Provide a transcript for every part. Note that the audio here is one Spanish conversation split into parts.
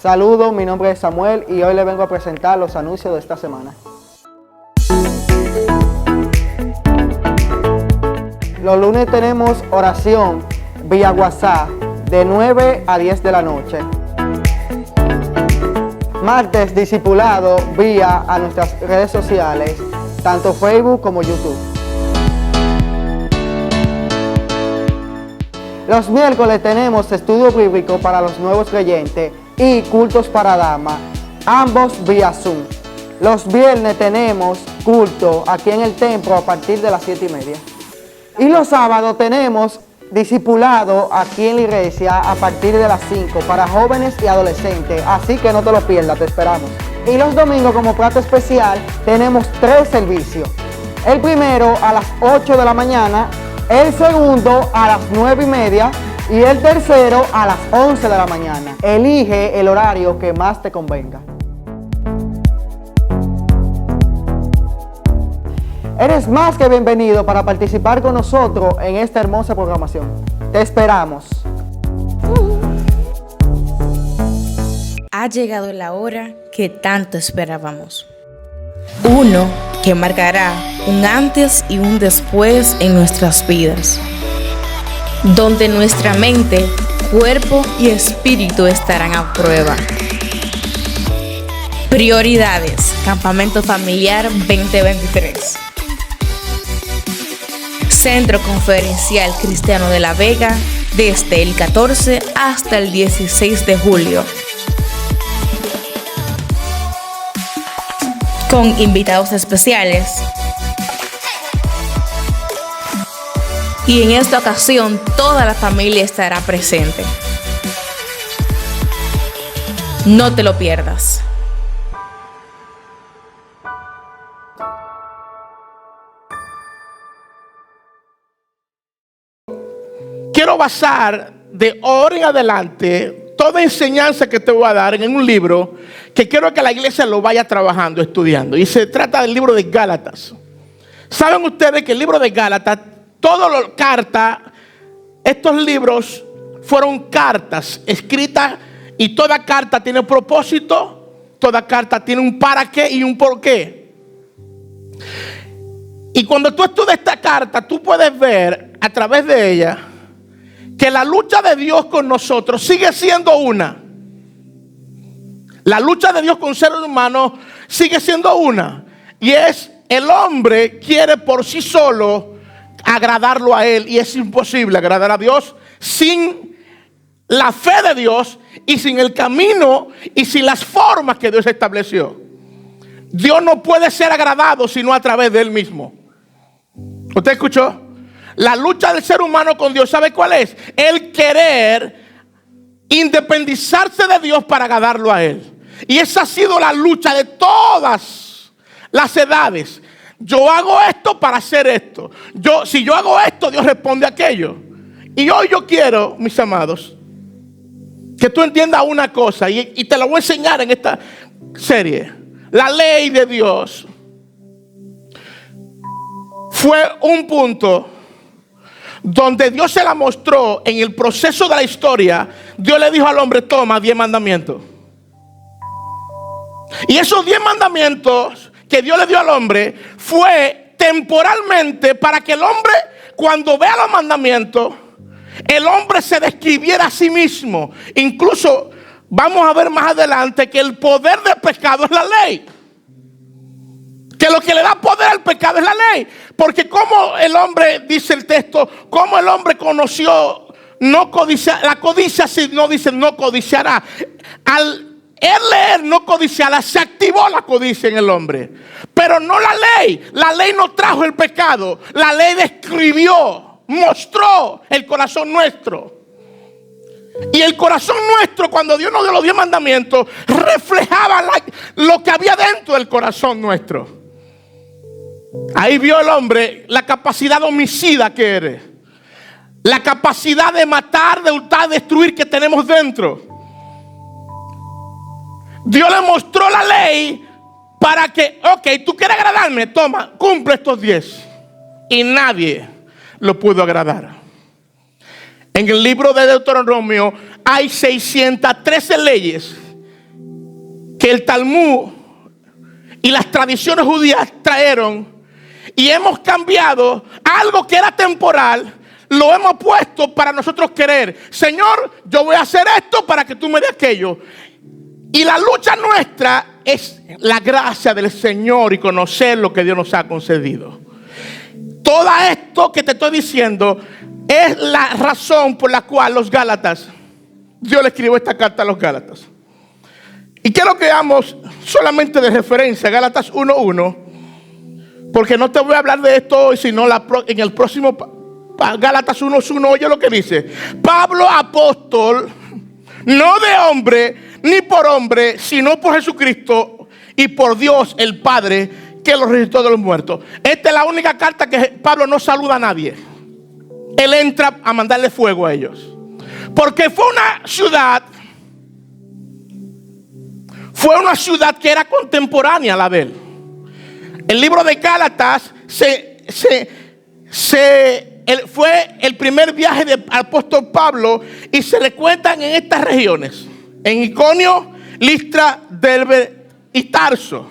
Saludos, mi nombre es Samuel y hoy les vengo a presentar los anuncios de esta semana. Los lunes tenemos oración vía WhatsApp de 9 a 10 de la noche. Martes, discipulado vía a nuestras redes sociales, tanto Facebook como YouTube. Los miércoles tenemos estudio bíblico para los nuevos creyentes y cultos para damas, ambos vía Zoom. Los viernes tenemos culto aquí en el templo a partir de las 7:30. Y los sábados tenemos discipulado aquí en la iglesia a partir de las 5 para jóvenes y adolescentes, así que no te lo pierdas, te esperamos. Y los domingos como plato especial tenemos 3 servicios. El primero a las 8 de la mañana, el segundo a las 9:30 y el tercero a las 11 de la mañana. Elige el horario que más te convenga. Eres más que bienvenido para participar con nosotros en esta hermosa programación. Te esperamos. Ha llegado la hora que tanto esperábamos. Uno que marcará un antes y un después en nuestras vidas, donde nuestra mente, cuerpo y espíritu estarán a prueba. Prioridades, Campamento Familiar 2023. Centro Conferencial Cristiano de La Vega, desde el 14 hasta el 16 de julio. Con invitados especiales. Y en esta ocasión toda la familia estará presente. No te lo pierdas. Quiero basar de ahora en adelante toda enseñanza que te voy a dar en un libro que quiero que la iglesia lo vaya trabajando, estudiando. Y se trata del libro de Gálatas. ¿Saben ustedes que el libro de Gálatas, todas las cartas, estos libros fueron cartas escritas y toda carta tiene propósito, toda carta tiene un para qué y un por qué? Y cuando tú estudias esta carta, tú puedes ver a través de ella que la lucha de Dios con nosotros sigue siendo una. La lucha de Dios con seres humanos sigue siendo una. Y es, el hombre quiere por sí solo agradarlo a él. Y es imposible agradar a Dios sin la fe de Dios y sin el camino y sin las formas que Dios estableció. Dios no puede ser agradado sino a través de él mismo. ¿Usted escuchó? La lucha del ser humano con Dios, ¿sabe cuál es? El querer independizarse de Dios para agradarlo a él. Y esa ha sido la lucha de todas las edades. Yo hago esto para hacer esto. Si yo hago esto, Dios responde a aquello. Y hoy yo quiero, mis amados, que tú entiendas una cosa, y te la voy a enseñar en esta serie. La ley de Dios fue un punto donde Dios se la mostró en el proceso de la historia. Dios le dijo al hombre: toma 10 mandamientos. Y esos 10 mandamientos que Dios le dio al hombre fue temporalmente para que el hombre, cuando vea los mandamientos, el hombre se describiera a sí mismo. Incluso vamos a ver más adelante que el poder del pecado es la ley. Que lo que le da poder al pecado es la ley. Porque como el hombre, dice el texto, como el hombre conoció no codiciar, la codicia, si no dice no codiciará. Al él leer no codiciará, se activó la codicia en el hombre. Pero no la ley. La ley no trajo el pecado. La ley describió, mostró el corazón nuestro. Y el corazón nuestro, cuando Dios nos dio los 10 mandamientos, reflejaba lo que había dentro del corazón nuestro. Ahí vio el hombre la capacidad homicida que eres, la capacidad de matar, de hurtar, de destruir que tenemos dentro. Dios le mostró la ley para que, ok, tú quieres agradarme, toma, cumple estos 10. Y nadie lo pudo agradar. En el libro de Deuteronomio hay 613 leyes que el Talmud y las tradiciones judías trajeron y hemos cambiado algo que era temporal, lo hemos puesto para nosotros querer. Señor, yo voy a hacer esto para que tú me des aquello. Y la lucha nuestra es la gracia del Señor y conocer lo que Dios nos ha concedido. Todo esto que te estoy diciendo es la razón por la cual los Gálatas, Dios le escribió esta carta a los Gálatas. Y quiero que veamos solamente de referencia Gálatas 1:1, porque no te voy a hablar de esto hoy, sino en el próximo Gálatas 1:1. Oye lo que dice: Pablo, apóstol, no de hombre ni por hombre, sino por Jesucristo y por Dios el Padre, que lo resucitó de los muertos. Esta es la única carta que Pablo no saluda a nadie. Él entra a mandarle fuego a ellos, porque fue una ciudad que era contemporánea a la de él. El libro de Gálatas fue el primer viaje del apóstol Pablo y se le cuentan en estas regiones: en Iconio, Listra, Derbe y Tarso.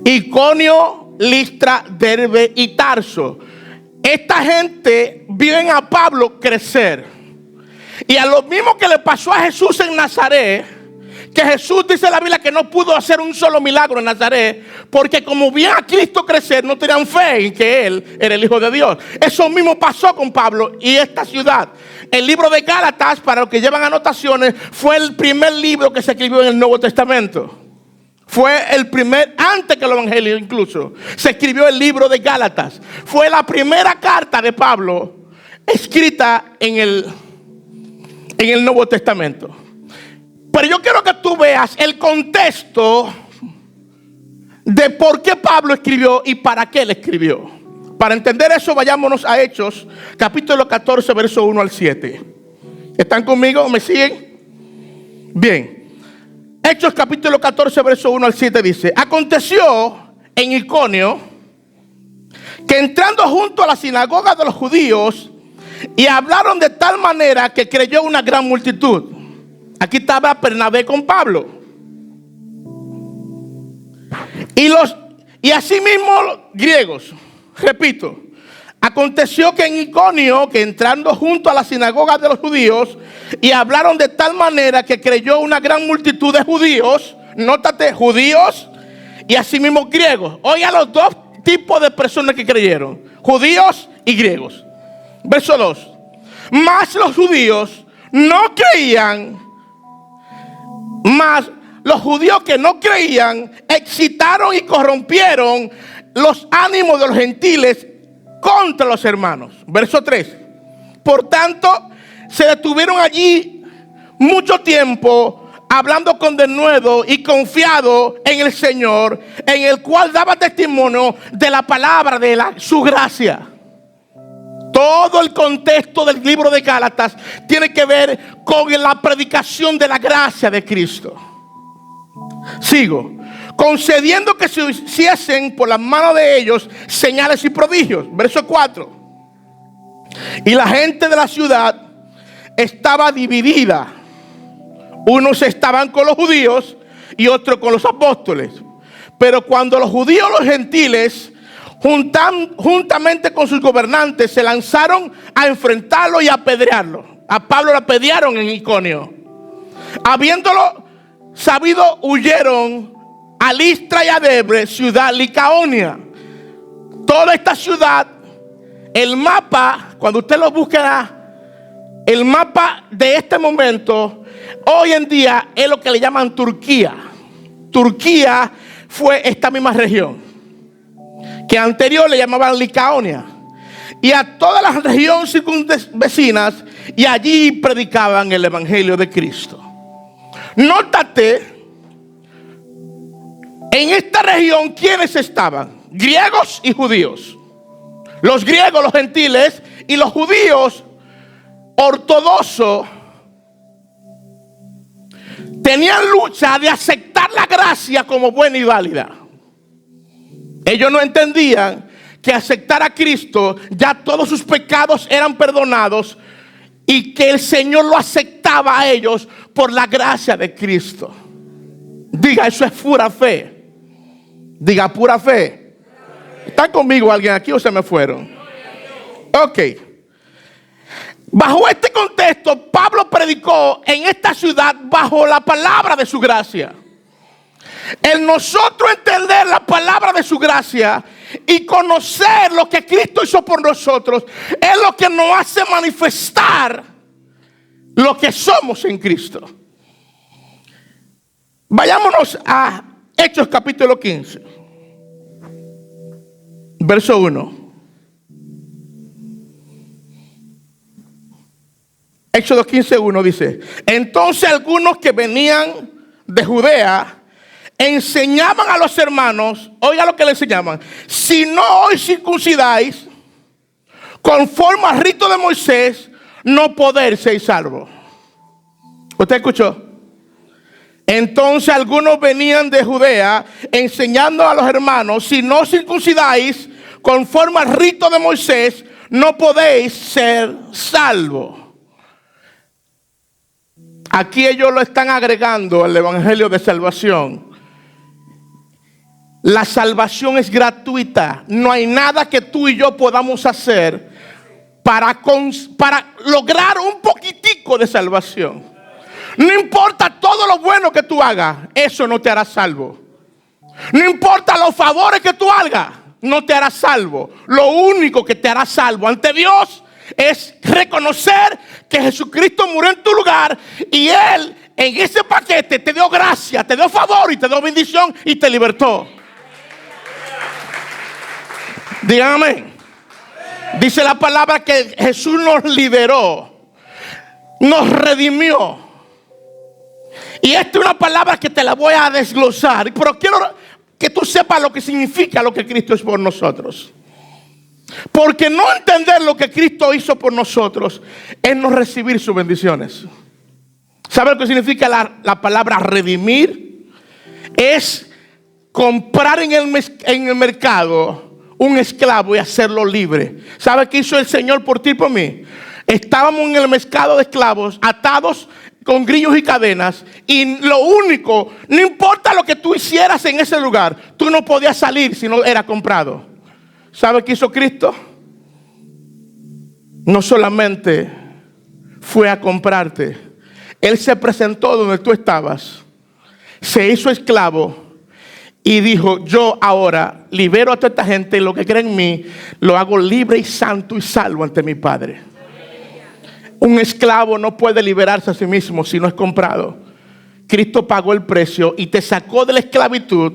Iconio, Listra, Derbe y Tarso. Esta gente vio a Pablo crecer. Y a lo mismo que le pasó a Jesús en Nazaret, que Jesús dice en la Biblia que no pudo hacer un solo milagro en Nazaret, porque como vieron a Cristo crecer, no tenían fe en que Él era el Hijo de Dios. Eso mismo pasó con Pablo y esta ciudad. El libro de Gálatas, para los que llevan anotaciones, fue el primer libro que se escribió en el Nuevo Testamento. Fue el primer, antes que el Evangelio incluso, se escribió el libro de Gálatas. Fue la primera carta de Pablo escrita en el Nuevo Testamento. Pero yo quiero que tú veas el contexto de por qué Pablo escribió y para qué él escribió. Para entender eso, vayámonos a Hechos, capítulo 14, verso 1 al 7. ¿Están conmigo? ¿Me siguen? Bien. Hechos capítulo 14, verso 1 al 7 dice: aconteció en Iconio que entrando junto a la sinagoga de los judíos y hablaron de tal manera que creyó una gran multitud. Aquí estaba Bernabé con Pablo. Y asimismo los griegos. Repito, aconteció que en Iconio, que entrando junto a la sinagoga de los judíos, y hablaron de tal manera que creyó una gran multitud de judíos. Nótate, judíos y asimismo griegos. Oiga los dos tipos de personas que creyeron: judíos y griegos. Verso 2. Mas los judíos no creían, mas los judíos que no creían excitaron y corrompieron los ánimos de los gentiles contra los hermanos. Verso 3. Por tanto, se detuvieron allí mucho tiempo, hablando con denuedo y confiado en el Señor, en el cual daba testimonio de la palabra de su gracia. Todo el contexto del libro de Gálatas tiene que ver con la predicación de la gracia de Cristo. Sigo. Concediendo que se hiciesen por las manos de ellos señales y prodigios. Verso 4. Y la gente de la ciudad estaba dividida. Unos estaban con los judíos y otros con los apóstoles. Pero cuando los judíos y los gentiles, juntamente con sus gobernantes, se lanzaron a enfrentarlo y a apedrearlo. A Pablo lo apedrearon en Iconio. Habiéndolo sabido, huyeron a Listra y a Derbe, ciudad Licaonia. Toda esta ciudad, el mapa, cuando usted lo busca, el mapa de este momento, hoy en día es lo que le llaman Turquía. Turquía fue esta misma región, que anterior le llamaban Licaonia. Y a todas las regiones circunvecinas, y allí predicaban el evangelio de Cristo. Nótate, en esta región, ¿quiénes estaban? Griegos y judíos. Los griegos, los gentiles, y los judíos ortodoxos tenían lucha de aceptar la gracia como buena y válida. Ellos no entendían que aceptar a Cristo, ya todos sus pecados eran perdonados y que el Señor lo aceptaba a ellos por la gracia de Cristo. Diga, eso es pura fe. Diga, pura fe. ¿Están conmigo alguien aquí o se me fueron? Ok. Bajo este contexto, Pablo predicó en esta ciudad bajo la palabra de su gracia. El nosotros entender la palabra de su gracia y conocer lo que Cristo hizo por nosotros es lo que nos hace manifestar lo que somos en Cristo. Vayámonos a Hechos capítulo 15, verso 1. Éxodo 15:1 dice: entonces algunos que venían de Judea enseñaban a los hermanos, oiga lo que le enseñaban: si no os circuncidáis conforme al rito de Moisés, no podéis ser salvos. ¿Usted escuchó? Entonces algunos venían de Judea enseñando a los hermanos: si no os circuncidáis conforme al rito de Moisés, no podéis ser salvos. Aquí ellos lo están agregando al evangelio de salvación. La salvación es gratuita. No hay nada que tú y yo podamos hacer para lograr un poquitico de salvación. No importa todo lo bueno que tú hagas, eso no te hará salvo. No importa los favores que tú hagas, no te hará salvo. Lo único que te hará salvo ante Dios es reconocer que Jesucristo murió en tu lugar y Él en ese paquete te dio gracia, te dio favor y te dio bendición y te libertó. Dígame. Dice la palabra que Jesús nos liberó, nos redimió. Y esta es una palabra que te la voy a desglosar, pero quiero que tú sepas lo que significa lo que Cristo es por nosotros. Porque no entender lo que Cristo hizo por nosotros es no recibir sus bendiciones. ¿Sabe lo que significa la palabra redimir? Es comprar en el mercado un esclavo y hacerlo libre. ¿Sabe qué hizo el Señor por ti y por mí? Estábamos en el mercado de esclavos, atados con grillos y cadenas, y lo único, no importa lo que tú hicieras en ese lugar, tú no podías salir si no era comprado. ¿Sabe qué hizo Cristo? No solamente fue a comprarte, Él se presentó donde tú estabas, se hizo esclavo y dijo: yo ahora libero a toda esta gente y lo que cree en mí lo hago libre y santo y salvo ante mi Padre. Un esclavo no puede liberarse a sí mismo si no es comprado. Cristo pagó el precio y te sacó de la esclavitud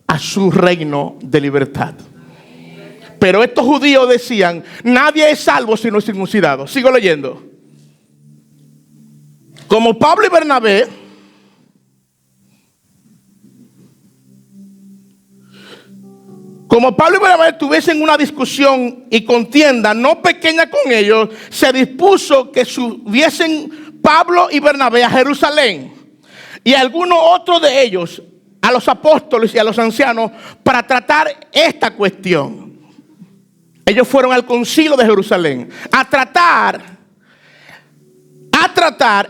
a su reino de libertad. Pero estos judíos decían: nadie es salvo si no es circuncidado. Sigo leyendo. Como Pablo y Bernabé tuviesen una discusión y contienda no pequeña con ellos, se dispuso que subiesen Pablo y Bernabé a Jerusalén y algunos otros de ellos a los apóstoles y a los ancianos para tratar esta cuestión. Ellos fueron al concilio de Jerusalén a tratar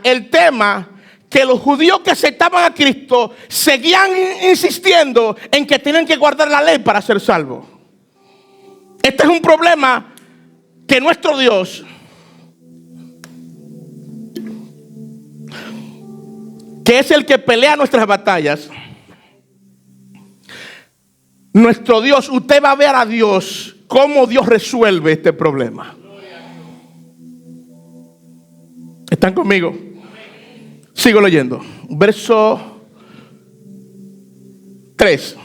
el tema que los judíos que aceptaban a Cristo seguían insistiendo en que tienen que guardar la ley para ser salvos. Este es un problema que nuestro Dios, que es el que pelea nuestras batallas, nuestro Dios, usted va a ver a Dios cómo Dios resuelve este problema. ¿Están conmigo? Sigo leyendo. Verso 3.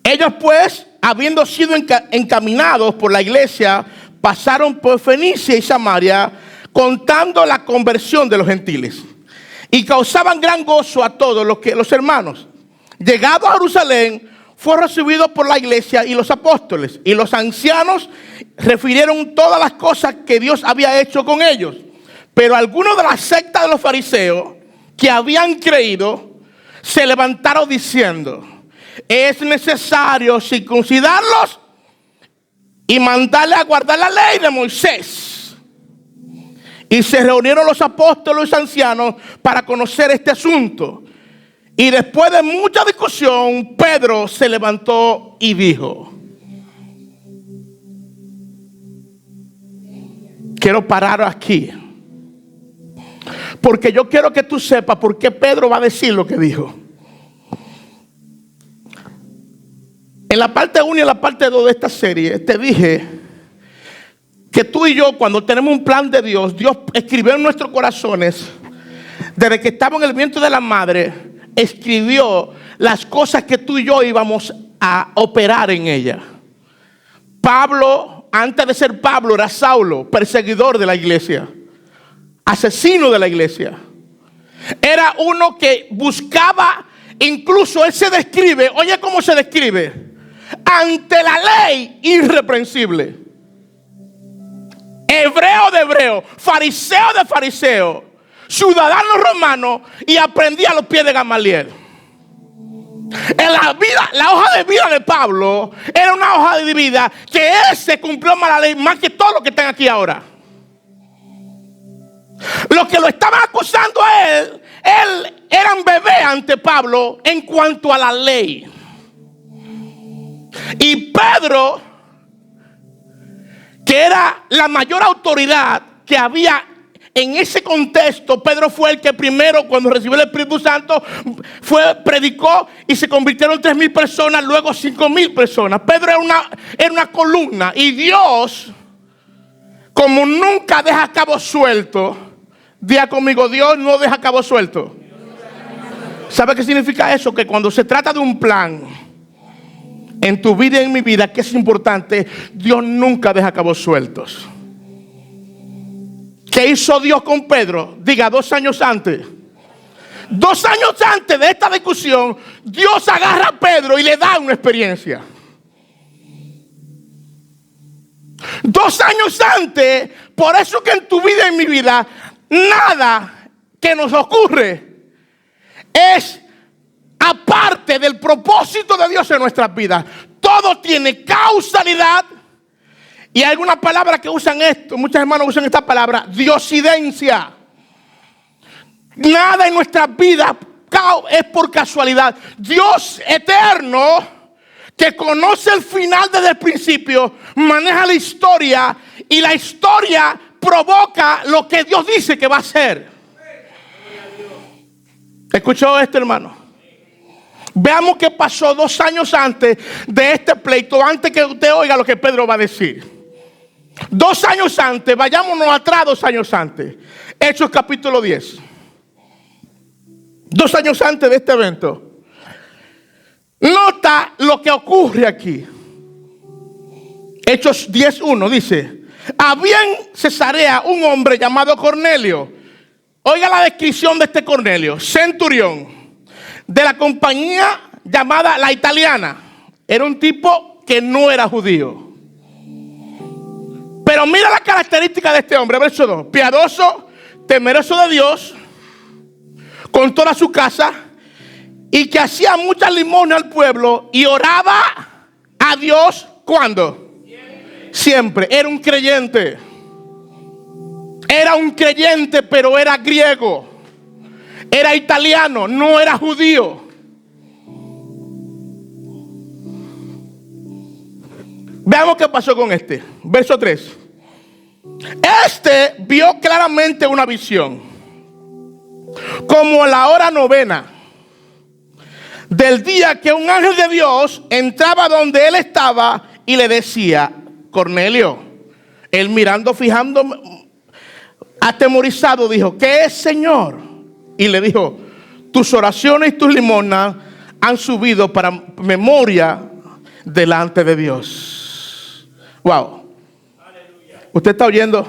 Ellos pues, habiendo sido encaminados por la iglesia, pasaron por Fenicia y Samaria, contando la conversión de los gentiles. Y causaban gran gozo a todos los hermanos. Llegados a Jerusalén, fue recibido por la iglesia y los apóstoles. Y los ancianos refirieron todas las cosas que Dios había hecho con ellos. Pero algunos de la secta de los fariseos que habían creído se levantaron diciendo: es necesario circuncidarlos y mandarle a guardar la ley de Moisés. Y se reunieron los apóstoles y los ancianos para conocer este asunto. Y después de mucha discusión, Pedro se levantó y dijo: quiero parar aquí, porque yo quiero que tú sepas por qué Pedro va a decir lo que dijo. En la parte 1 y en la parte 2 de esta serie te dije que tú y yo, cuando tenemos un plan de Dios, Dios escribió en nuestros corazones, desde que estamos en el vientre de la madre, escribió las cosas que tú y yo íbamos a operar en ella. Pablo, antes de ser Pablo, era Saulo, perseguidor de la iglesia, asesino de la iglesia. Era uno que buscaba, incluso él se describe, oye cómo se describe: ante la ley irreprensible. Hebreo de hebreo, fariseo de fariseo, ciudadano romano, y aprendí a los pies de Gamaliel. En la hoja de vida de Pablo era una hoja de vida que él se cumplió más la ley más que todos los que están aquí ahora. Los que lo estaban acusando a él eran bebés ante Pablo en cuanto a la ley. Y Pedro, que era la mayor autoridad que había en ese contexto, Pedro fue el que primero, cuando recibió el Espíritu Santo, predicó y se convirtieron 3,000 personas, luego 5,000 personas. Pedro era una columna, y Dios, como nunca deja cabo suelto, diga conmigo: Dios no deja cabo suelto. ¿Sabe qué significa eso? Que cuando se trata de un plan en tu vida y en mi vida, que es importante, Dios nunca deja cabos sueltos. ¿Qué hizo Dios con Pedro? Diga, 2 años antes. 2 años antes de esta discusión, Dios agarra a Pedro y le da una experiencia. 2 años antes, por eso que en tu vida y en mi vida, nada que nos ocurre es aparte del propósito de Dios en nuestras vidas. Todo tiene causalidad. Y hay algunas palabras que usan esto, muchos hermanos usan esta palabra, diosidencia. Nada en nuestras vidas es por casualidad. Dios eterno, que conoce el final desde el principio, maneja la historia, y la historia provoca lo que Dios dice que va a hacer. ¿Escuchó esto, hermano? Veamos qué pasó 2 años antes de este pleito, antes que usted oiga lo que Pedro va a decir. 2 años antes, vayámonos atrás 2 años antes. Hechos capítulo 10. 2 años antes de este evento. Nota lo que ocurre aquí. Hechos 10:1 dice: había en Cesarea un hombre llamado Cornelio. Oiga la descripción de este Cornelio: centurión de la compañía llamada la Italiana. Era un tipo que no era judío. Pero mira la característica de este hombre, verso 2. Piadoso, temeroso de Dios, con toda su casa, y que hacía mucha limosna al pueblo y oraba a Dios. ¿Cuándo? Siempre. Era un creyente. Era un creyente, pero era griego. Era italiano, no era judío. Veamos qué pasó con este. Verso 3. Este vio claramente una visión, como a la hora 9 del día, que un ángel de Dios entraba donde él estaba y le decía: Cornelio. Él mirando, fijando, atemorizado, dijo: ¿qué es, Señor? Y le dijo: tus oraciones y tus limosnas han subido para memoria delante de Dios. Wow. ¿Usted está oyendo?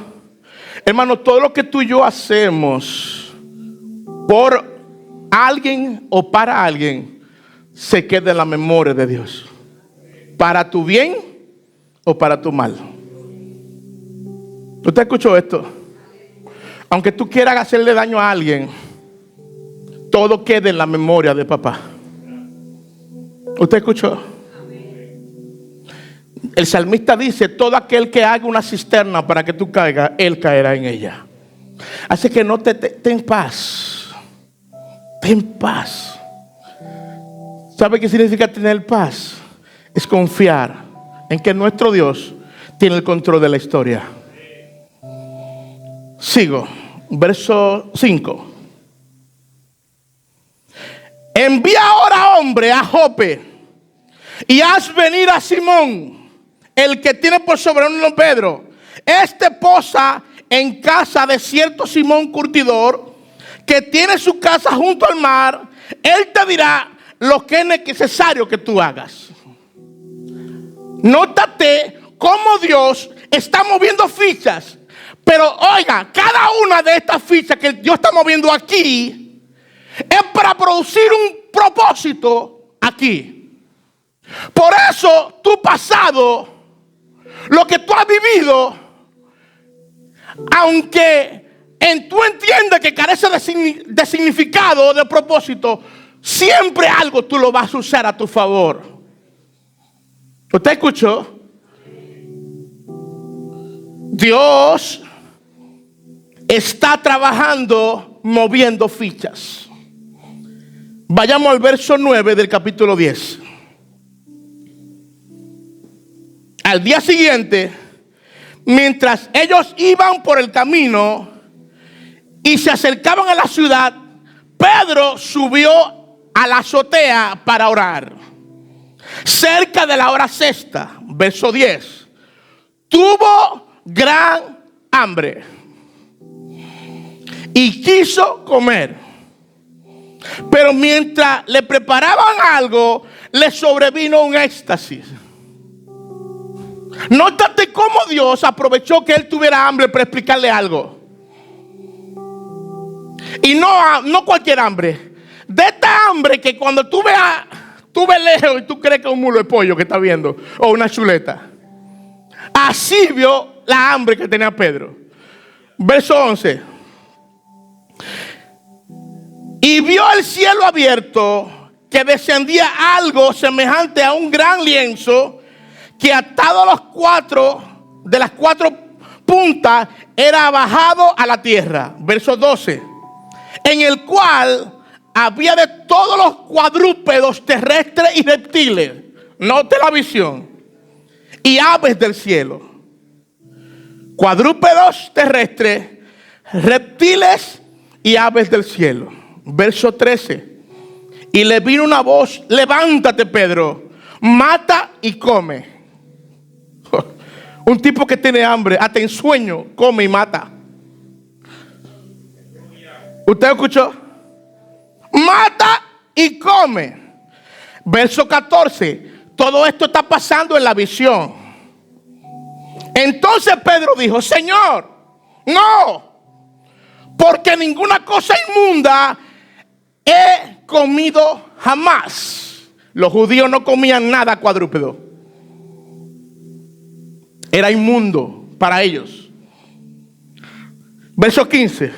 Hermano, todo lo que tú y yo hacemos por alguien o para alguien se queda en la memoria de Dios, para tu bien o para tu mal. ¿Usted escuchó esto? Aunque tú quieras hacerle daño a alguien, todo queda en la memoria de papá. ¿Usted escuchó? El salmista dice: todo aquel que haga una cisterna para que tú caigas, él caerá en ella. Así que no ten paz. Ten paz. ¿Sabe qué significa tener paz? Es confiar en que nuestro Dios tiene el control de la historia. Sigo. Verso 5. Envía ahora hombre a Jope y haz venir a Simón, el que tiene por sobrenombre Pedro. Este posa en casa de cierto Simón curtidor, que tiene su casa junto al mar. Él te dirá lo que es necesario que tú hagas. Nótate cómo Dios está moviendo fichas. Pero oiga, cada una de estas fichas que Dios está moviendo aquí es para producir un propósito aquí. Por eso tu pasado, lo que tú has vivido, aunque tú entiendas que carece de significado o de propósito, siempre algo tú lo vas a usar a tu favor. ¿Usted escuchó? Dios está trabajando, moviendo fichas. Vayamos al verso 9 del capítulo 10. Al día siguiente, mientras ellos iban por el camino y se acercaban a la ciudad, Pedro subió a la azotea para orar. Cerca de la hora sexta, verso 10, tuvo gran hambre y quiso comer. Pero mientras le preparaban algo, le sobrevino un éxtasis. Nótate cómo Dios aprovechó que él tuviera hambre para explicarle algo. Y no cualquier hambre. De esta hambre que cuando tú ves lejos y tú crees que es un mulo de pollo que está viendo, o una chuleta. Así vio la hambre que tenía Pedro. Verso 11. Y vio el cielo abierto, que descendía algo semejante a un gran lienzo, que atado a de las cuatro puntas era bajado a la tierra. Verso 12. En el cual había de todos los cuadrúpedos terrestres y reptiles. Note la visión. Y aves del cielo. Cuadrúpedos terrestres, reptiles y aves del cielo. Verso 13. Y le vino una voz: levántate, Pedro, mata y come. Un tipo que tiene hambre, hasta en sueño, come y mata. ¿Usted escuchó? Mata y come. Verso 14. Todo esto está pasando en la visión. Entonces Pedro dijo: Señor, no, porque ninguna cosa inmunda he comido jamás. Los judíos no comían nada cuadrúpedo. Era inmundo para ellos. Verso 15.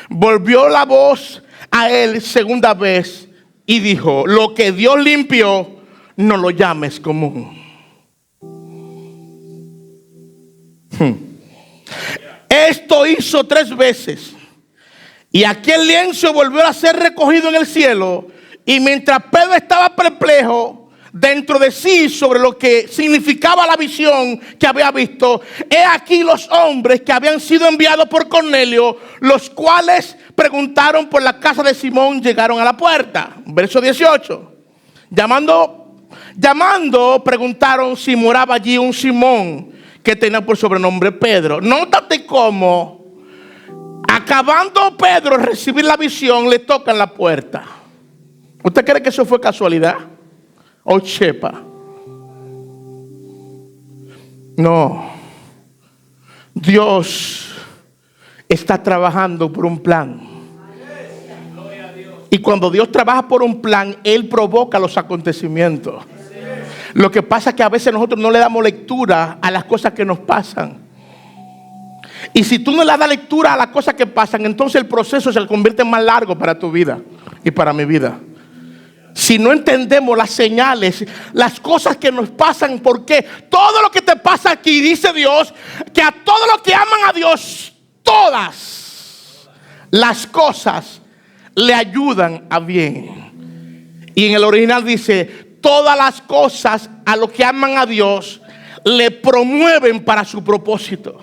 Volvió la voz a él segunda vez y dijo: lo que Dios limpió, no lo llames común. Esto hizo 3 veces. Y aquel lienzo volvió a ser recogido en el cielo. Y mientras Pedro estaba perplejo dentro de sí sobre lo que significaba la visión que había visto, he aquí los hombres que habían sido enviados por Cornelio, los cuales preguntaron por la casa de Simón, llegaron a la puerta. Verso 18. Llamando, preguntaron si moraba allí un Simón, que tenía por sobrenombre Pedro. Nótate cómo, acabando Pedro de recibir la visión, le tocan la puerta. ¿Usted cree que eso fue casualidad o chepa? No. Dios está trabajando por un plan. Y cuando Dios trabaja por un plan, Él provoca los acontecimientos. Lo que pasa es que a veces nosotros no le damos lectura a las cosas que nos pasan. Y si tú no le das lectura a las cosas que pasan, entonces el proceso se convierte en más largo para tu vida y para mi vida. Si no entendemos las señales, las cosas que nos pasan, porque todo lo que te pasa aquí, dice Dios, que a todos los que aman a Dios, todas las cosas le ayudan a bien. Y en el original dice, todas las cosas a los que aman a Dios le promueven para su propósito.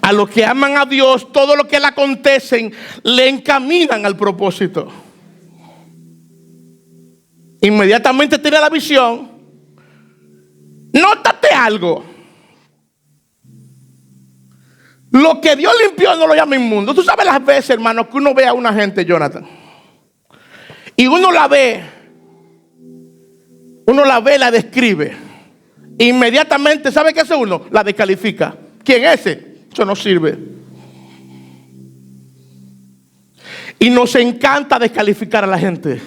A los que aman a Dios, todo lo que le acontecen le encaminan al propósito. Inmediatamente tiene la visión. Nótate algo. Lo que Dios limpió no lo llama inmundo. Tú sabes las veces, hermano, que uno ve a una gente, Jonathan, y uno la ve, la describe. Inmediatamente, ¿sabe qué hace uno? La descalifica. ¿Quién es ese? Eso no sirve. Y nos encanta descalificar a la gente.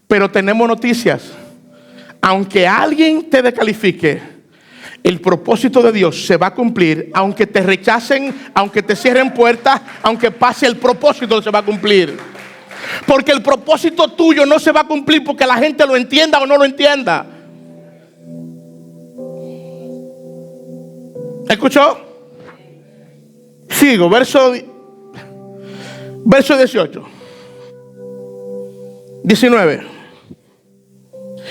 Pero tenemos noticias. Aunque alguien te descalifique, el propósito de Dios se va a cumplir. Aunque te rechacen, aunque te cierren puertas, aunque pase, el propósito se va a cumplir. Porque el propósito tuyo no se va a cumplir porque la gente lo entienda o no lo entienda. ¿Escuchó? Sigo, verso 18. 19.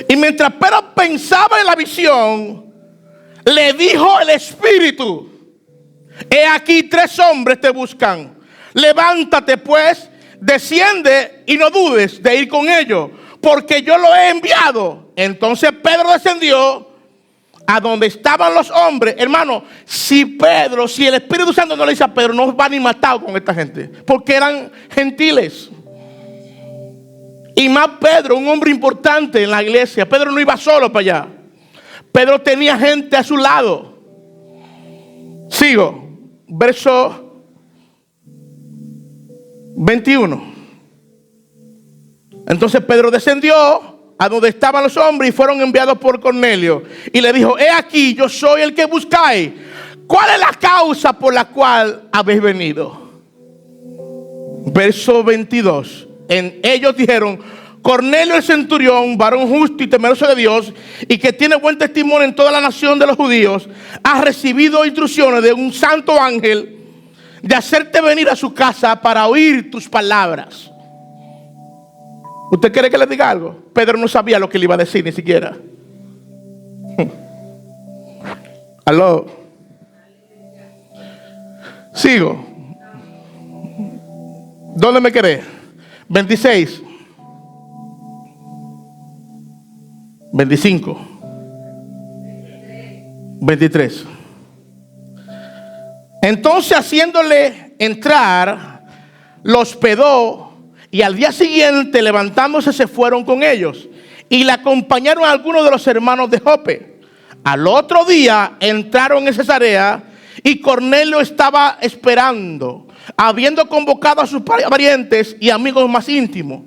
Y mientras Pedro pensaba en la visión, le dijo el Espíritu: he aquí 3 hombres te buscan. Levántate pues, desciende y no dudes de ir con ellos, porque yo lo he enviado. Entonces Pedro descendió a donde estaban los hombres. Hermano, si el Espíritu Santo no le dice a Pedro, no va ni matado con esta gente, porque eran gentiles. Y más Pedro, un hombre importante en la iglesia. Pedro no iba solo para allá. Pedro tenía gente a su lado. Sigo, verso 21. Entonces Pedro descendió a donde estaban los hombres y fueron enviados por Cornelio. Y le dijo: he aquí, yo soy el que buscáis. ¿Cuál es la causa por la cual habéis venido? Verso 22. Ellos dijeron: Cornelio el centurión, varón justo y temeroso de Dios, y que tiene buen testimonio en toda la nación de los judíos, ha recibido instrucciones de un santo ángel de hacerte venir a su casa para oír tus palabras. ¿Usted quiere que le diga algo? Pedro no sabía lo que le iba a decir ni siquiera. Aló. Sigo. ¿Dónde me quedé? 26. 25. 23. Entonces, haciéndole entrar, los hospedó, y al día siguiente, levantándose, se fueron con ellos y le acompañaron a algunos de los hermanos de Jope. Al otro día entraron en Cesarea y Cornelio estaba esperando, habiendo convocado a sus parientes y amigos más íntimos.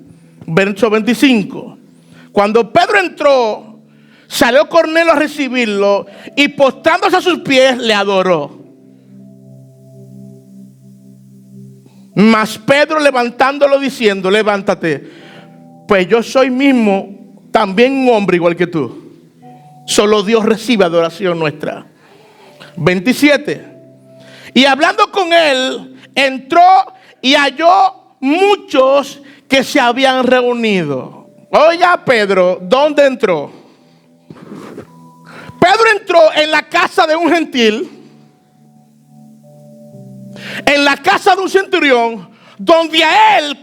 Verso 25. Cuando Pedro entró, salió Cornelio a recibirlo y postrándose a sus pies le adoró. Mas Pedro, levantándolo, diciendo: levántate, pues yo soy mismo también un hombre igual que tú. Solo Dios recibe adoración nuestra. 27. Y hablando con él, entró y halló muchos que se habían reunido. Oiga, Pedro, ¿dónde entró? Pedro entró en la casa de un gentil, en la casa de un centurión, donde a él,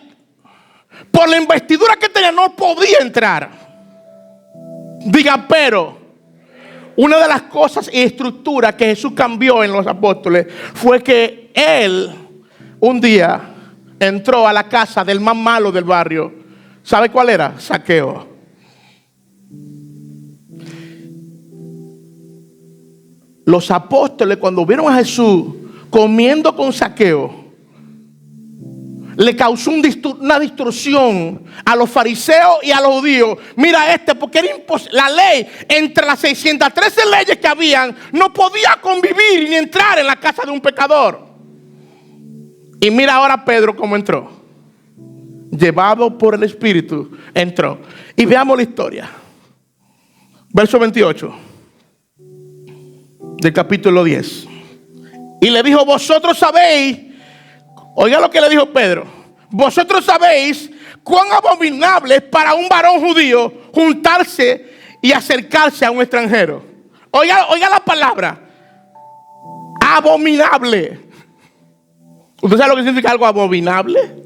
por la investidura que tenía, no podía entrar. Diga, pero una de las cosas y estructuras que Jesús cambió en los apóstoles fue que él un día entró a la casa del más malo del barrio. ¿Sabe cuál era? Zaqueo. Los apóstoles, cuando vieron a Jesús comiendo con Zaqueo, le causó una distorsión a los fariseos y a los judíos. Mira porque era imposible. La ley, entre las 613 leyes que habían, no podía convivir ni entrar en la casa de un pecador. Y mira ahora Pedro cómo entró. Llevado por el Espíritu, entró. Y veamos la historia. Verso 28 del capítulo 10. Y le dijo: vosotros sabéis Oiga lo que le dijo Pedro. Vosotros sabéis cuán abominable es para un varón judío juntarse y acercarse a un extranjero. Oiga la palabra. Abominable. ¿Usted sabe lo que significa algo abominable?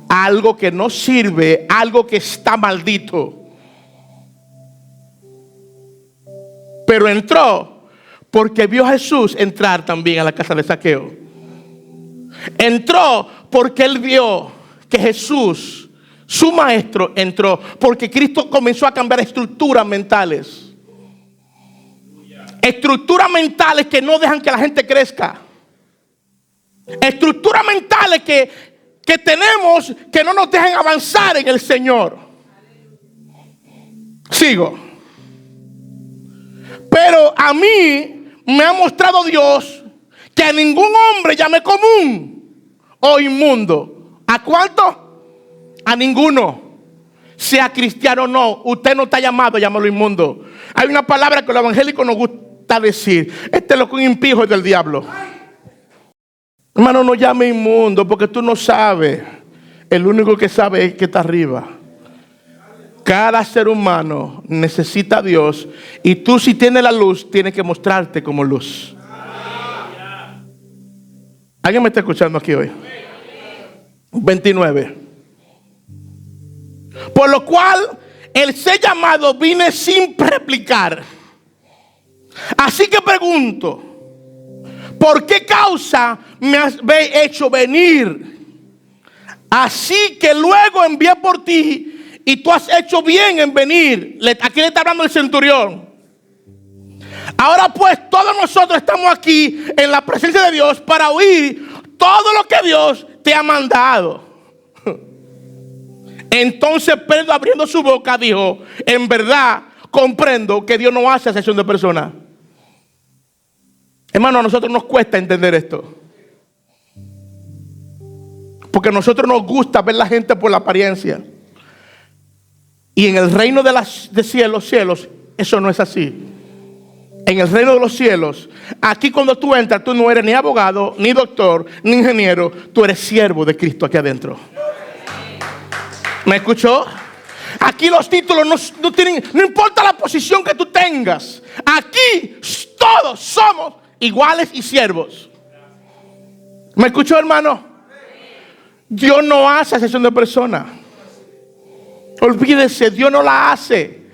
Algo que no sirve, algo que está maldito. Pero entró porque vio a Jesús entrar también a la casa de Zaqueo. Entró porque él vio que Jesús, su maestro, entró. Porque Cristo comenzó a cambiar estructuras mentales. Estructuras mentales que no dejan que la gente crezca. Estructuras mentales que tenemos que no nos dejan avanzar en el Señor. Sigo. Pero a mí me ha mostrado Dios que a ningún hombre llame común o inmundo. ¿A cuánto? A ninguno. Sea cristiano o no. Usted no está llamado a llamarlo inmundo. Hay una palabra que los evangélicos nos gusta decir. Este es lo que un impío es del diablo. Hermano, no llame inmundo porque tú no sabes. El único que sabe es que está arriba. Cada ser humano necesita a Dios. Y tú, si tienes la luz, tienes que mostrarte como luz. ¿Alguien me está escuchando aquí hoy? 29. Por lo cual el ser llamado vine sin replicar. Así que pregunto, ¿por qué causa me has hecho venir? Así que luego envié por ti y tú has hecho bien en venir. Aquí le está hablando el centurión. Ahora pues todos nosotros estamos aquí en la presencia de Dios para oír todo lo que Dios te ha mandado. Entonces Pedro, abriendo su boca, dijo: en verdad comprendo que Dios no hace acepción de personas. Hermano, a nosotros nos cuesta entender esto. Porque a nosotros nos gusta ver la gente por la apariencia. Y en el reino de cielos, eso no es así. En el reino de los cielos, aquí cuando tú entras, tú no eres ni abogado, ni doctor, ni ingeniero. Tú eres siervo de Cristo aquí adentro. ¿Me escuchó? Aquí los títulos no importa la posición que tú tengas. Aquí todos somos iguales y siervos. ¿Me escuchó, hermano? Dios no hace acepción de personas. Olvídese, Dios no la hace.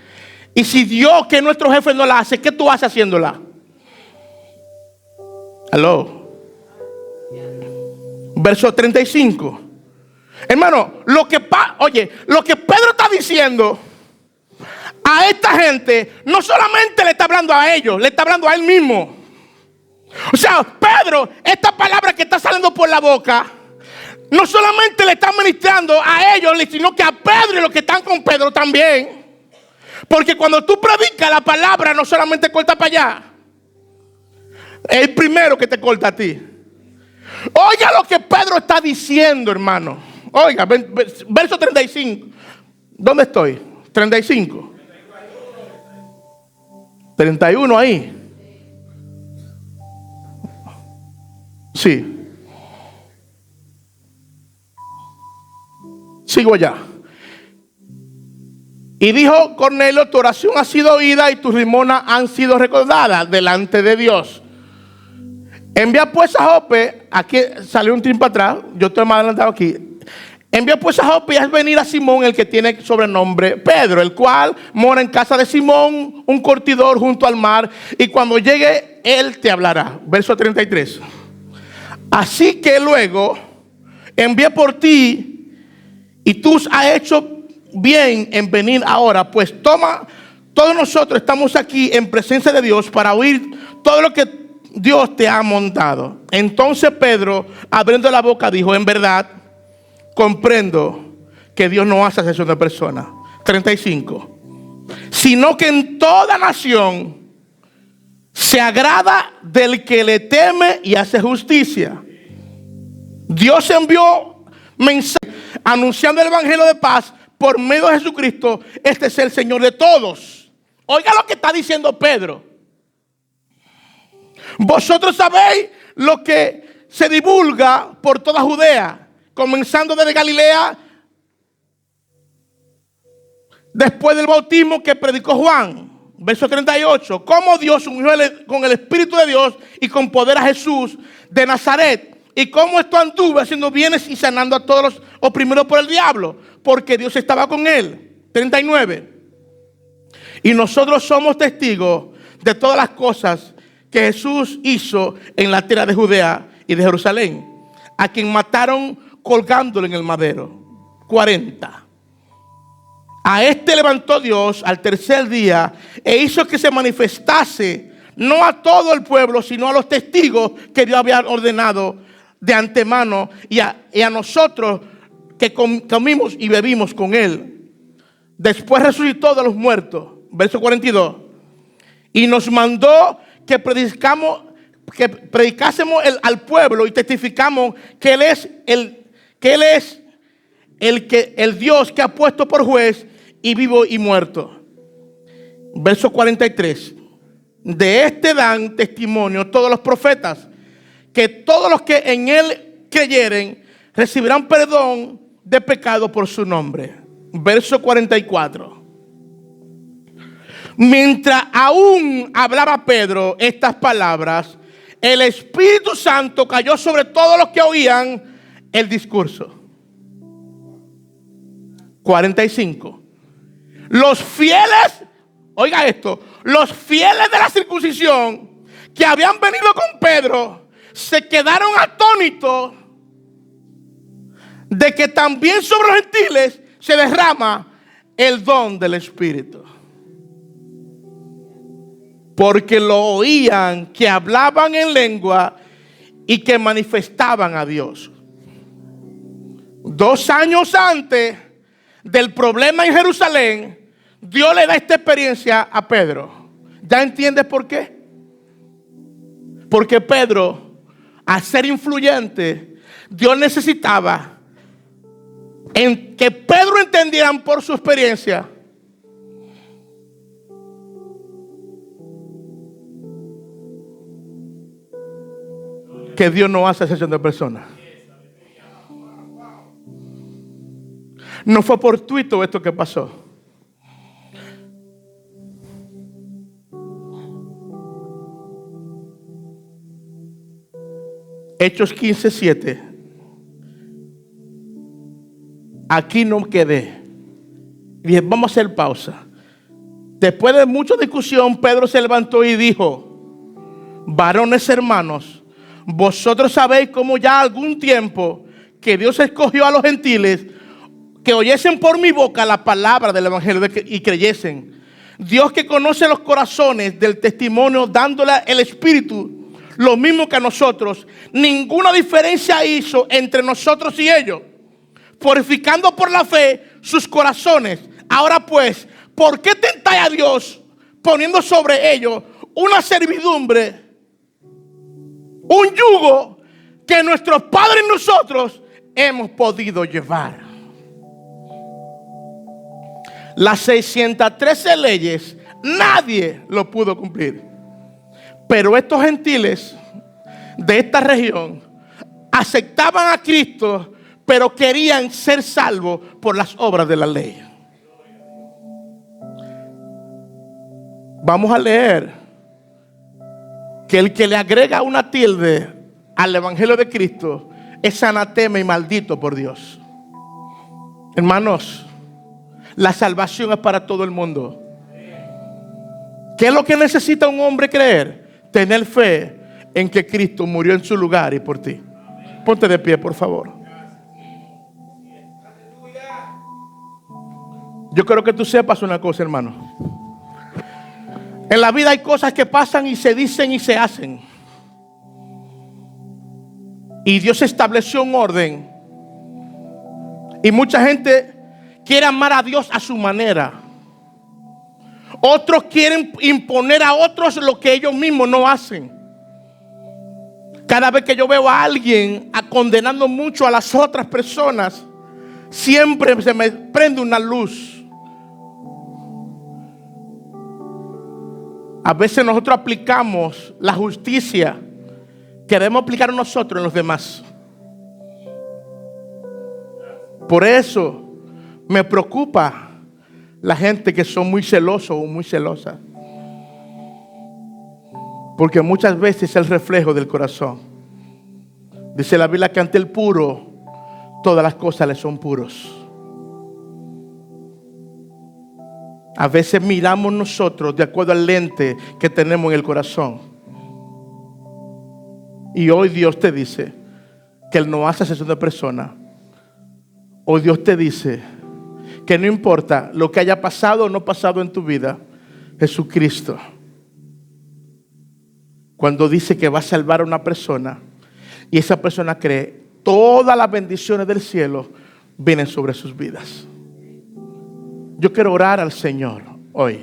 Y si Dios, que es nuestro jefe, no la hace, ¿qué tú haces haciéndola? Aló. Verso 35. Hermano, lo que Pedro está diciendo a esta gente, no solamente le está hablando a ellos, le está hablando a él mismo. O sea, Pedro, esta palabra que está saliendo por la boca, no solamente le está ministrando a ellos, sino que a Pedro y los que están con Pedro también. Porque cuando tú predicas la palabra, no solamente corta para allá, es el primero que te corta a ti. Oiga lo que Pedro está diciendo, hermano. Oiga, verso 35. ¿Dónde estoy? 35. 31 ahí. Sí. Sigo allá. Y dijo Cornelio: tu oración ha sido oída y tus limonas han sido recordadas delante de Dios. Envía pues a Jope. Aquí salió un tiempo atrás. Yo estoy más adelantado aquí. Envía pues a Jope y haz venir a Simón, el que tiene sobrenombre Pedro, el cual mora en casa de Simón, un curtidor junto al mar. Y cuando llegue, él te hablará. Verso 33. Así que luego envié por ti y tú has hecho bien en venir ahora. Pues todos nosotros estamos aquí en presencia de Dios para oír todo lo que Dios te ha montado. Entonces Pedro, abriendo la boca, dijo: en verdad comprendo que Dios no hace acepción de personas. 35. Sino que en toda nación se agrada del que le teme y hace justicia. Dios envió mensaje anunciando el evangelio de paz por medio de Jesucristo. Este es el Señor de todos. Oiga lo que está diciendo Pedro. Vosotros sabéis lo que se divulga por toda Judea, comenzando desde Galilea, después del bautismo que predicó Juan. Verso 38, cómo Dios ungió con el Espíritu de Dios y con poder a Jesús de Nazaret, y cómo esto anduvo haciendo bienes y sanando a todos los oprimidos por el diablo, porque Dios estaba con él. 39, y nosotros somos testigos de todas las cosas que Jesús hizo en la tierra de Judea y de Jerusalén, a quien mataron colgándolo en el madero. 40, a este levantó Dios al tercer día e hizo que se manifestase no a todo el pueblo, sino a los testigos que Dios había ordenado de antemano, y a nosotros que comimos y bebimos con él. Después resucitó de los muertos. Verso 42. Y nos mandó que predicásemos al pueblo y testificamos que Él es el Dios que ha puesto por juez y vivo y muerto. Verso 43. De este dan testimonio todos los profetas, que todos los que en Él creyeren recibirán perdón de pecado por su nombre. Verso 44. Mientras aún hablaba Pedro estas palabras, el Espíritu Santo cayó sobre todos los que oían el discurso. 45. Los fieles, oiga esto, los fieles de la circuncisión que habían venido con Pedro se quedaron atónitos de que también sobre los gentiles se derrama el don del Espíritu. Porque lo oían que hablaban en lengua y que manifestaban a Dios. 2 años antes del problema en Jerusalén, Dios le da esta experiencia a Pedro. ¿Ya entiendes por qué? Porque Pedro, al ser influyente, Dios necesitaba en que Pedro entendiera por su experiencia que Dios no hace excepción de personas. No fue fortuito esto que pasó. Hechos 15:7. Aquí no quedé. Bien, vamos a hacer pausa. Después de mucha discusión, Pedro se levantó y dijo: varones hermanos, vosotros sabéis cómo ya algún tiempo que Dios escogió a los gentiles que oyesen por mi boca la palabra del evangelio y creyesen. Dios, que conoce los corazones, del testimonio dándole el Espíritu lo mismo que a nosotros, ninguna diferencia hizo entre nosotros y ellos, purificando por la fe sus corazones. Ahora pues, ¿por qué tentáis a Dios poniendo sobre ellos una servidumbre, un yugo que nuestros padres y nosotros hemos podido llevar? Las 613 leyes, nadie lo pudo cumplir. Pero estos gentiles de esta región aceptaban a Cristo, pero querían ser salvos por las obras de la ley. Vamos a leer que el que le agrega una tilde al evangelio de Cristo es anatema y maldito por Dios. Hermanos, la salvación es para todo el mundo. ¿Qué es lo que necesita un hombre creer? Tener fe en que Cristo murió en su lugar y por ti. Ponte de pie, por favor. Yo quiero que tú sepas una cosa, hermano. En la vida hay cosas que pasan y se dicen y se hacen. Y Dios estableció un orden. Y mucha gente quiere amar a Dios a su manera. Otros quieren imponer a otros lo que ellos mismos no hacen. Cada vez que yo veo a alguien condenando mucho a las otras personas, siempre se me prende una luz. A veces nosotros aplicamos la justicia queremos aplicar nosotros en los demás. Por eso me preocupa la gente que son muy celosos o muy celosas. Porque muchas veces es el reflejo del corazón. Dice la Biblia que ante el puro, todas las cosas le son puros. A veces miramos nosotros de acuerdo al lente que tenemos en el corazón. Y hoy Dios te dice que Él no hace acepción de personas. Hoy Dios te dice que no importa lo que haya pasado o no pasado en tu vida, Jesucristo, cuando dice que va a salvar a una persona y esa persona cree, todas las bendiciones del cielo vienen sobre sus vidas. Yo quiero orar al Señor hoy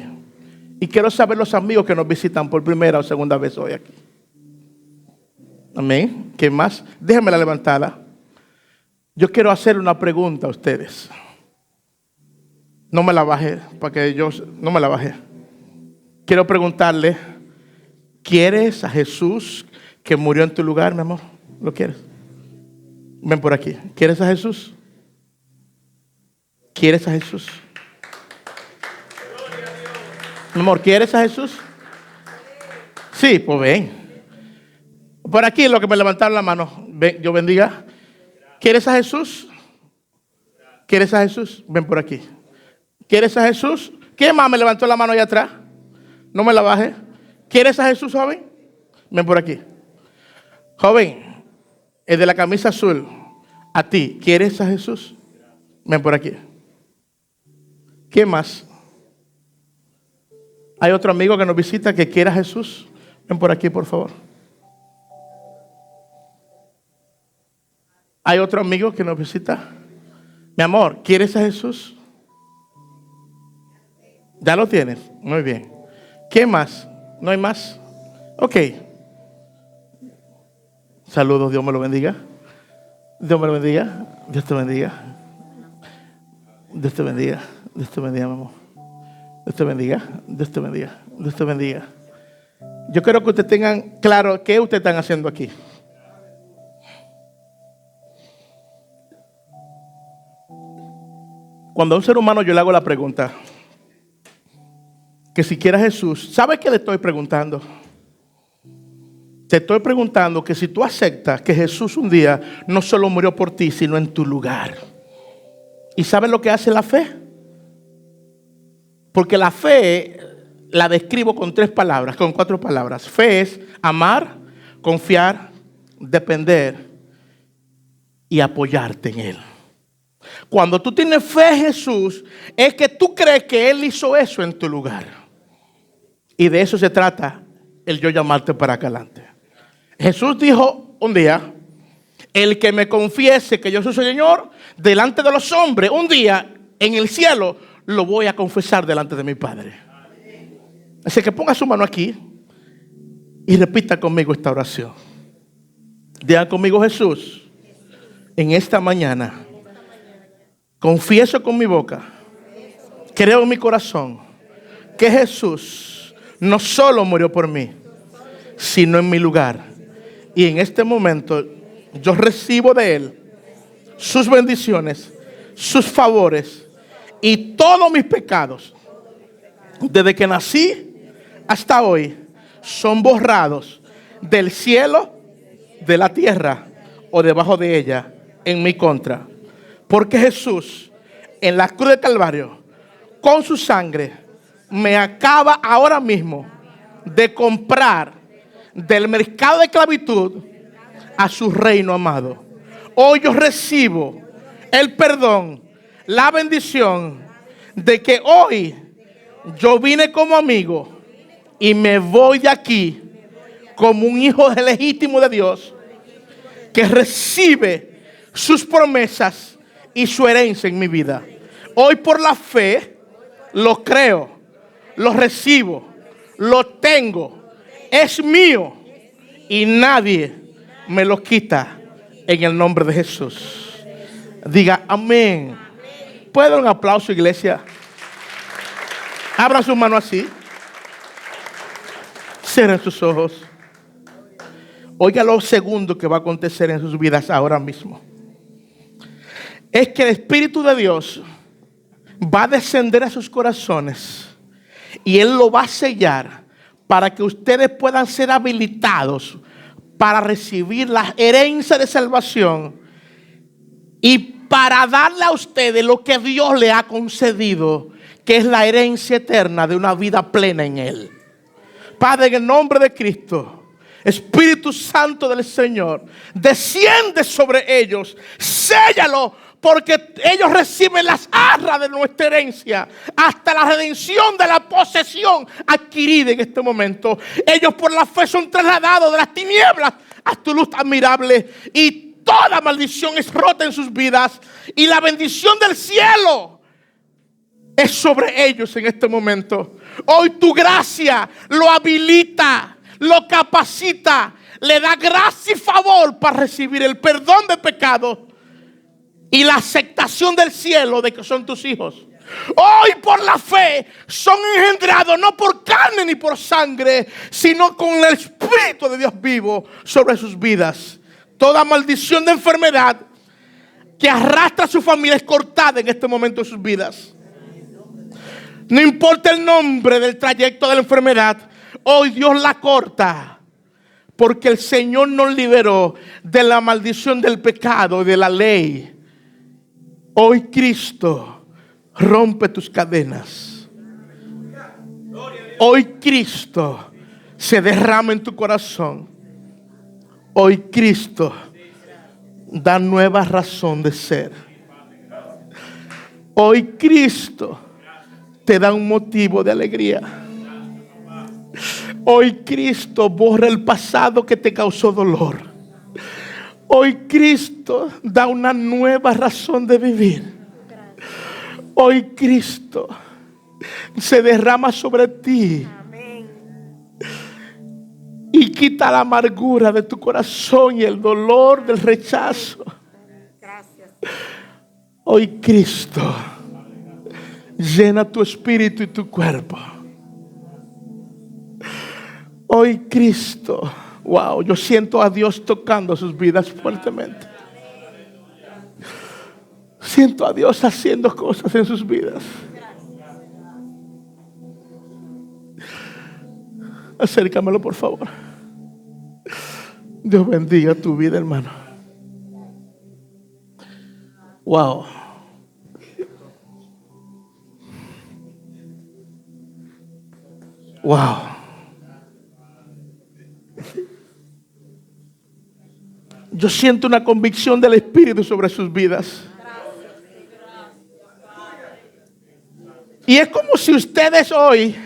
y quiero saber los amigos que nos visitan por primera o segunda vez hoy aquí. Amén. ¿Qué más? Déjenme la levantada. Yo quiero hacer una pregunta a ustedes. No me la bajé, para que yo no me la bajé. Quiero preguntarle, ¿quieres a Jesús que murió en tu lugar, mi amor? ¿Lo quieres? Ven por aquí. ¿Quieres a Jesús? ¿Quieres a Jesús? Mi amor, ¿quieres a Jesús? Sí, pues ven. Por aquí lo que me levantaron la mano. Ven, yo bendiga. ¿Quieres a Jesús? ¿Quieres a Jesús? Ven por aquí. ¿Quieres a Jesús? ¿Quién más me levantó la mano allá atrás? No me la baje. ¿Quieres a Jesús, joven? Ven por aquí. Joven, el de la camisa azul. A ti, ¿quieres a Jesús? Ven por aquí. ¿Quién más? ¿Hay otro amigo que nos visita que quiera a Jesús? Ven por aquí, por favor. ¿Hay otro amigo que nos visita? Mi amor, ¿quieres a Jesús? ¿Ya lo tienes? Muy bien. ¿Quién más? ¿No hay más? Ok. Saludos, Dios me lo bendiga. Dios me lo bendiga. Dios te bendiga. Dios te bendiga. Dios te bendiga, mi amor. Dios te bendiga. Dios te bendiga. Dios te bendiga. Yo quiero que ustedes tengan claro qué ustedes están haciendo aquí. Cuando a un ser humano yo le hago la pregunta, que si quiere a Jesús, ¿sabes qué le estoy preguntando? Te estoy preguntando que si tú aceptas que Jesús un día no solo murió por ti, sino en tu lugar. ¿Y sabes lo que hace la fe? Porque la fe la describo con 3 palabras, con 4 palabras. Fe es amar, confiar, depender y apoyarte en Él. Cuando tú tienes fe en Jesús, es que tú crees que Él hizo eso en tu lugar. Y de eso se trata el yo llamarte para acá adelante. Jesús dijo un día, el que me confiese que yo soy su Señor, delante de los hombres, un día en el cielo, lo voy a confesar delante de mi Padre. Así que ponga su mano aquí y repita conmigo esta oración. Diga conmigo: Jesús, en esta mañana confieso con mi boca, creo en mi corazón que Jesús no solo murió por mí, sino en mi lugar. Y en este momento yo recibo de Él sus bendiciones, sus favores y todos mis pecados, desde que nací hasta hoy, son borrados del cielo, de la tierra o debajo de ella en mi contra. Porque Jesús en la cruz del Calvario, con su sangre, me acaba ahora mismo de comprar del mercado de esclavitud a su reino amado. Hoy yo recibo el perdón, la bendición de que hoy yo vine como amigo y me voy de aquí como un hijo legítimo de Dios que recibe sus promesas y su herencia en mi vida. Hoy por la fe lo creo, lo recibo, lo tengo, es mío y nadie me lo quita en el nombre de Jesús. Diga amén. ¿Puedo dar un aplauso, iglesia? Abra su mano así. Cierren sus ojos. Oiga lo segundo que va a acontecer en sus vidas ahora mismo. Es que el Espíritu de Dios va a descender a sus corazones y Él lo va a sellar para que ustedes puedan ser habilitados para recibir la herencia de salvación y para darle a ustedes lo que Dios le ha concedido, que es la herencia eterna de una vida plena en Él. Padre, en el nombre de Cristo, Espíritu Santo del Señor, desciende sobre ellos, séllalo, porque ellos reciben las arras de nuestra herencia hasta la redención de la posesión adquirida en este momento. Ellos por la fe son trasladados de las tinieblas a tu luz admirable, y toda maldición es rota en sus vidas, y la bendición del cielo es sobre ellos en este momento. Hoy tu gracia lo habilita, lo capacita, le da gracia y favor para recibir el perdón de pecados y la aceptación del cielo de que son tus hijos. Hoy por la fe son engendrados no por carne ni por sangre, sino con el Espíritu de Dios vivo sobre sus vidas. Toda maldición de enfermedad que arrastra a su familia es cortada en este momento de sus vidas. No importa el nombre del trayecto de la enfermedad, hoy Dios la corta, porque el Señor nos liberó de la maldición del pecado y de la ley. Hoy Cristo rompe tus cadenas. Hoy Cristo se derrama en tu corazón. Hoy Cristo da nueva razón de ser. Hoy Cristo te da un motivo de alegría. Hoy Cristo borra el pasado que te causó dolor. Hoy Cristo da una nueva razón de vivir. Hoy Cristo se derrama sobre ti y quita la amargura de tu corazón y el dolor del rechazo. Hoy Cristo llena tu espíritu y tu cuerpo. Hoy Cristo, wow, yo siento a Dios tocando sus vidas fuertemente. Siento a Dios haciendo cosas en sus vidas. Acércamelo, por favor. Dios bendiga tu vida, hermano. Wow. Wow. Yo siento una convicción del Espíritu sobre sus vidas. Y es como si ustedes hoy,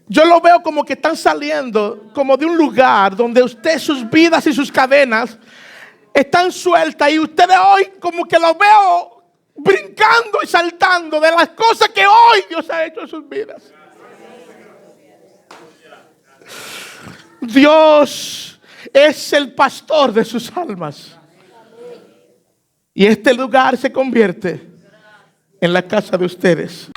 yo lo veo como que están saliendo como de un lugar donde sus vidas y sus cadenas están sueltas, y ustedes hoy como que los veo brincando y saltando de las cosas que hoy Dios ha hecho en sus vidas. Dios es el pastor de sus almas. Y este lugar se convierte en la casa de ustedes.